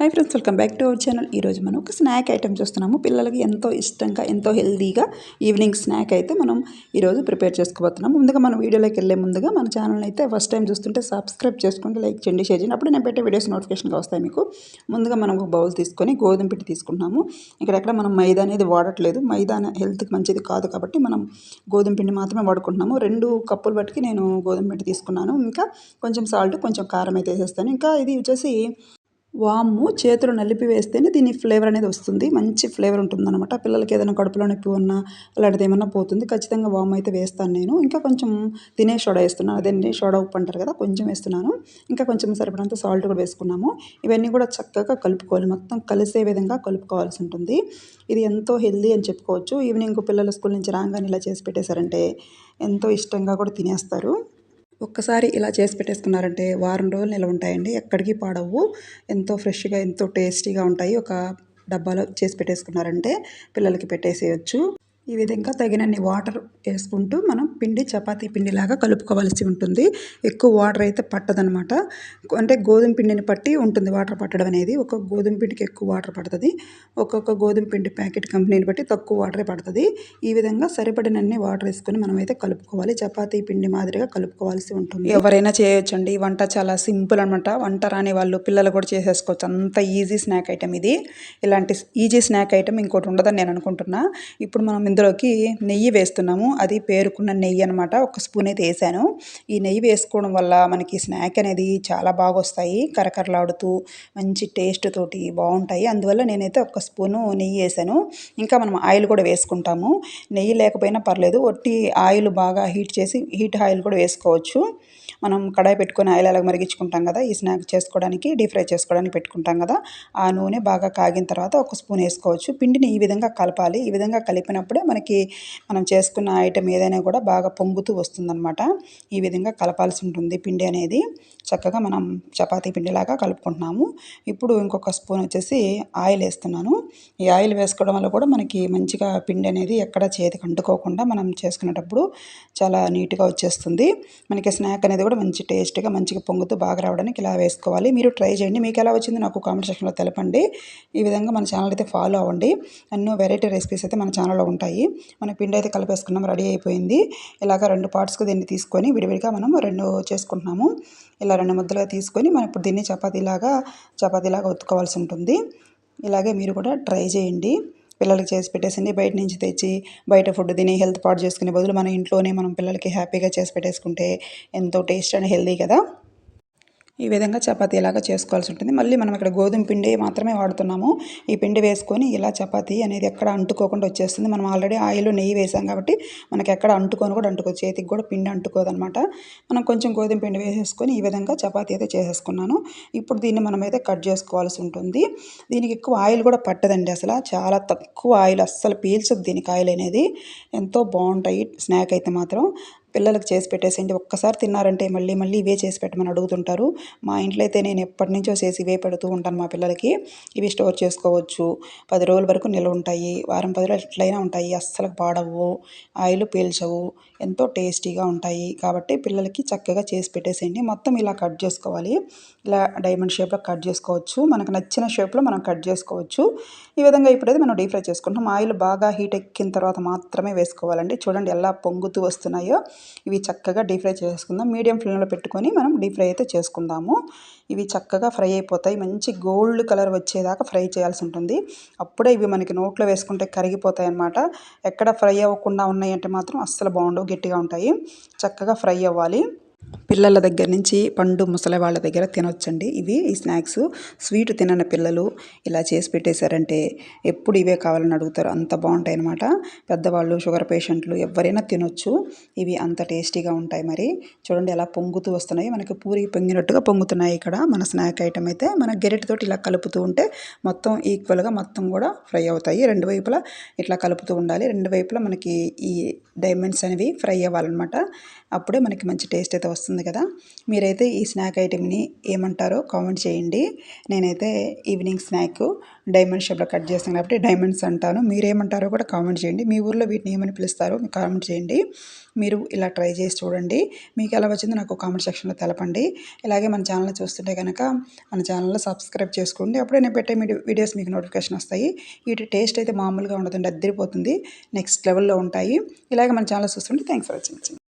Hi friends, welcome back to our channel. ఈరోజు మనం ఒక స్నాక్ ఐటెం చూస్తున్నాము. పిల్లలకి ఎంతో ఇష్టంగా ఎంతో హెల్తీగా ఈవినింగ్ స్నాక్ అయితే మనం ఈరోజు ప్రిపేర్ చేసుకోబోతున్నాం. ముందుగా మన వీడియోలోకి వెళ్ళే ముందుగా మన ఛానల్ అయితే ఫస్ట్ టైం చూస్తుంటే సబ్స్క్రైబ్ చేసుకోండి, లైక్ చేయండి, షేర్ చేయండి. అప్పుడు నేను పెట్టే వీడియోస్ నోటిఫికేషన్గా వస్తాయి మీకు. ముందుగా మనం ఒక బౌల్ తీసుకొని గోధుమ పిండి తీసుకుంటున్నాము. ఇక్కడెక్కడ మనం మైదా అనేది వాడట్లేదు. మైదా హెల్త్కి మంచిది కాదు కాబట్టి మనం గోధుమ పిండి మాత్రమే వాడుకుంటున్నాము. 2 కప్పులు బట్టి నేను గోధుమ పిండి తీసుకున్నాను. ఇంకా కొంచెం సాల్ట్, కొంచెం కారం అయితే వేసేస్తాను. ఇంకా ఇది వచ్చేసి వాము చేతులు నలిపి వేస్తేనే దీని ఫ్లేవర్ అనేది వస్తుంది. మంచి ఫ్లేవర్ ఉంటుందన్నమాట. పిల్లలకి ఏదైనా కడుపులో నొప్పి ఉన్నా అలాంటిది ఏమన్నా పోతుంది. ఖచ్చితంగా వాము అయితే వేస్తాను నేను. ఇంకా కొంచెం తినే సోడా వేస్తున్నాను. అదేంటి సోడా ఉప్పు అంటారు కదా, కొంచెం వేస్తున్నాను. ఇంకా కొంచెం సరిపడంత సాల్ట్ కూడా వేసుకున్నాము. ఇవన్నీ కూడా చక్కగా కలుపుకోవాలి. మొత్తం కలిసే విధంగా కలుపుకోవాల్సి ఉంటుంది. ఇది ఎంతో హెల్దీ అని చెప్పుకోవచ్చు. ఈవినింగ్ పిల్లలు స్కూల్ నుంచి రాగానే ఇలా చేసి పెట్టేశారంటే ఎంతో ఇష్టంగా కూడా తినేస్తారు. ఒక్కసారి ఇలా చేసి పెట్టేసుకున్నారంటే వారం రోజులు నిల్వ ఉంటాయండి. ఎక్కడికి పాడవు. ఎంతో ఫ్రెష్గా ఎంతో టేస్టీగా ఉంటాయి. ఒక డబ్బాలో చేసి పెట్టేసుకున్నారంటే పిల్లలకి పెట్టేసేయచ్చు. ఈ విధంగా తగినన్ని వాటర్ వేసుకుంటూ మనం పిండి చపాతీ పిండిలాగా కలుపుకోవాల్సి ఉంటుంది. ఎక్కువ వాటర్ అయితే పట్టదనమాట. అంటే గోధుమ పిండిని పట్టి ఉంటుంది వాటర్ పట్టడం అనేది. ఒక్కొక్క గోధుమ పిండికి ఎక్కువ వాటర్ పడుతుంది. ఒక్కొక్క గోధుమ పిండి ప్యాకెట్ కంపెనీని బట్టి తక్కువ వాటరే పడుతుంది. ఈ విధంగా సరిపడినన్ని వాటర్ వేసుకొని మనమైతే కలుపుకోవాలి. చపాతీ పిండి మాదిరిగా కలుపుకోవాల్సి ఉంటుంది. ఎవరైనా చేయొచ్చండి. వంట చాలా సింపుల్ అనమాట. వంట రాని వాళ్ళు పిల్లలు కూడా చేసేసుకోవచ్చు. అంత ఈజీ స్నాక్ ఐటెం ఇది. ఇలాంటి ఈజీ స్నాక్ ఐటెం ఇంకోటి ఉండదని నేను అనుకుంటున్నా. ఇప్పుడు మనం ఇందులోకి నెయ్యి వేస్తున్నాము. అది పేరుకున్న నెయ్యి అనమాట. ఒక స్పూన్ అయితే వేసాను. ఈ నెయ్యి వేసుకోవడం వల్ల మనకి స్నాక్ అనేది చాలా బాగా వస్తాయి. కరకరలాడుతూ మంచి టేస్ట్ తోటి బాగుంటాయి. అందువల్ల నేనైతే ఒక స్పూను నెయ్యి వేసాను. ఇంకా మనం ఆయిల్ కూడా వేసుకుంటాము. నెయ్యి లేకపోయినా పర్లేదు. ఒట్టి ఆయిల్ బాగా హీట్ ఆయిల్ కూడా వేసుకోవచ్చు. మనం కడాయి పెట్టుకొని ఆయిల్ అలాగ మరిగించుకుంటాం కదా, ఈ స్నాక్ చేసుకోవడానికి డీప్ ఫ్రై చేసుకోవడానికి పెట్టుకుంటాం కదా, ఆ నూనె బాగా కాగిన తర్వాత ఒక స్పూన్ వేసుకోవచ్చు. పిండిని ఈ విధంగా కలపాలి. ఈ విధంగా కలిపినప్పుడే మనకి మనం చేసుకున్న ఐటెం ఏదైనా కూడా బాగా పొంగుతూ వస్తుందన్నమాట. ఈ విధంగా కలపాల్సి ఉంటుంది పిండి అనేది. చక్కగా మనం చపాతీ పిండిలాగా కలుపుకుంటున్నాము. ఇప్పుడు ఇంకొక స్పూన్ వచ్చేసి ఆయిల్ వేస్తున్నాను. ఈ ఆయిల్ వేసుకోవడం వల్ల కూడా మనకి మంచిగా పిండి అనేది ఎక్కడ చేతికి అంటుకోకుండా మనం చేసుకునేటప్పుడు చాలా నీట్గా వచ్చేస్తుంది. మనకి స్నాక్ అనేది కూడా మంచి టేస్ట్గా మంచిగా పొంగుతూ బాగా రావడానికి ఇలా వేసుకోవాలి. మీరు ట్రై చేయండి. మీకు ఎలా వచ్చింది నాకు కామెంట్ సెక్షన్లో తెలపండి. ఈ విధంగా మన ఛానల్ అయితే ఫాలో అవ్వండి. ఎన్నో వెరైటీ రెసిపీస్ అయితే మన ఛానల్లో ఉంటాయి. మన పిండి అయితే కలిపేసుకున్నాం, రెడీ అయిపోయింది. ఇలాగ 2 పార్ట్స్గా దీన్ని తీసుకొని విడివిడిగా మనం 2 చేసుకుంటున్నాము. ఇలా 2 ముద్దలుగా తీసుకొని మనం ఇప్పుడు దీన్ని చపాతీలాగా ఒత్తుకోవాల్సి ఉంటుంది. ఇలాగే మీరు కూడా ట్రై చేయండి. పిల్లలకి చేసి పెట్టేసింది. బయట నుంచి తెచ్చి బయట ఫుడ్ తిని హెల్త్ పాడు చేసుకునే బదులు మన ఇంట్లోనే మనం పిల్లలకి హ్యాపీగా చేసి పెట్టేసుకుంటే ఎంతో టేస్ట్ అండ్ హెల్దీ కదా. ఈ విధంగా చపాతీలాగా చేసుకోవాల్సి ఉంటుంది. మళ్ళీ మనం ఇక్కడ గోధుమ పిండి మాత్రమే వాడుతున్నాము. ఈ పిండి వేసుకొని ఇలా చపాతీ అనేది ఎక్కడ అంటుకోకుండా వచ్చేస్తుంది. మనం ఆల్రెడీ ఆయిల్ నెయ్యి వేసాం కాబట్టి మనకి ఎక్కడ అంటుకోదు. చేతికి కూడా పిండి అంటుకోదనమాట. మనం కొంచెం గోధుమ పిండి వేసేసుకొని ఈ విధంగా చపాతీ అయితే చేసేసుకున్నాను. ఇప్పుడు దీన్ని మనమైతే కట్ చేసుకోవాల్సి ఉంటుంది. దీనికి ఎక్కువ ఆయిల్ కూడా పట్టదండి. అసలు చాలా తక్కువ ఆయిల్, అస్సలు పీల్చదు దీనికి ఆయిల్ అనేది. ఎంతో బాగుంటాయి స్నాక్ అయితే మాత్రం. పిల్లలకు చేసి పెట్టేసేయండి. ఒక్కసారి తిన్నారంటే మళ్ళీ మళ్ళీ ఇవే చేసి పెట్టమని అడుగుతుంటారు. మా ఇంట్లో అయితే నేను ఎప్పటి నుంచో చేసి ఇవే పెడుతూ ఉంటాను మా పిల్లలకి. ఇవి స్టోర్ చేసుకోవచ్చు. 10 రోజుల వరకు నిల్వ ఉంటాయి. వారం 10 రోజులు ఎట్లయినా ఉంటాయి. అస్సలు పాడవు, ఆయిల్ పీల్చవు, ఎంతో టేస్టీగా ఉంటాయి. కాబట్టి పిల్లలకి చక్కగా చేసి పెట్టేసేయండి. మొత్తం ఇలా కట్ చేసుకోవాలి. ఇలా డైమండ్ షేప్లో కట్ చేసుకోవచ్చు. మనకు నచ్చిన షేప్లో మనం కట్ చేసుకోవచ్చు. ఈ విధంగా ఇప్పుడైతే మనం డీప్ ఫ్రై చేసుకుంటాం. ఆయిల్ బాగా హీట్ ఎక్కిన తర్వాత మాత్రమే వేసుకోవాలండి. చూడండి ఎలా పొంగుతూ వస్తున్నాయో. ఇవి చక్కగా డీప్ ఫ్రై చేసుకుందాం. మీడియం ఫ్లేమ్లో పెట్టుకొని మనం డీప్ ఫ్రై అయితే చేసుకుందాము. ఇవి చక్కగా ఫ్రై అయిపోతాయి. మంచి గోల్డ్ కలర్ వచ్చేదాకా ఫ్రై చేయాల్సి ఉంటుంది. అప్పుడే ఇవి మనకి నోట్లో వేసుకుంటే కరిగిపోతాయి అన్నమాట. ఎక్కడ ఫ్రై అవ్వకుండా ఉన్నాయంటే మాత్రం అస్సలు బాగుండవు, గట్టిగా ఉంటాయి. చక్కగా ఫ్రై అవ్వాలి. పిల్లల దగ్గర నుంచి పండు ముసలి వాళ్ళ దగ్గర తినొచ్చండి ఈ స్నాక్స్. స్వీట్ తినని పిల్లలు ఇలా చేసి పెట్టేశారంటే ఎప్పుడు ఇవే కావాలని అడుగుతారు. అంత బాగుంటాయి అన్నమాట. పెద్దవాళ్ళు, షుగర్ పేషెంట్లు ఎవరైనా తినొచ్చు. ఇవి అంత టేస్టీగా ఉంటాయి. మరి చూడండి ఎలా పొంగుతూ వస్తున్నాయి. మనకి పూరి పొంగినట్టుగా పొంగుతున్నాయి. ఇక్కడ మన స్నాక్ ఐటమ్ అయితే మన గెరెటితోటి ఇలా కలుపుతూ ఉంటే మొత్తం ఈక్వల్గా మొత్తం కూడా ఫ్రై అవుతాయి. 2 వైపులా ఇట్లా కలుపుతూ ఉండాలి. 2 వైపులా మనకి ఈ డైమండ్స్ అనేవి ఫ్రై అవ్వాలన్నమాట. అప్పుడే మనకి మంచి టేస్ట్ అయితే వస్తుంది కదా. మీరైతే ఈ స్నాక్ ఐటెంని ఏమంటారో కామెంట్ చేయండి. నేనైతే ఈవినింగ్ స్నాక్ డైమండ్ షేప్లో కట్ చేస్తాను కాబట్టి డైమండ్స్ అంటాను. మీరేమంటారో కూడా కామెంట్ చేయండి. మీ ఊర్లో వీటిని ఏమని పిలుస్తారో మీరు కామెంట్ చేయండి. మీరు ఇలా ట్రై చేసి చూడండి. మీకు ఎలా వచ్చిందో నాకు కామెంట్ సెక్షన్లో తెలపండి. ఇలాగే మన ఛానల్ చూస్తుంటే కనుక మన ఛానల్లో సబ్స్క్రైబ్ చేసుకోండి. అప్పుడే నేను పెట్టే వీడియోస్ మీకు నోటిఫికేషన్ వస్తాయి. వీటి టేస్ట్ అయితే మామూలుగా ఉండదండి, అద్దరిపోతుంది, నెక్స్ట్ లెవెల్లో ఉంటాయి. ఇలాగే మన ఛానల్ చూస్తుంటే థ్యాంక్స్ ఫర్ వాచింగ్.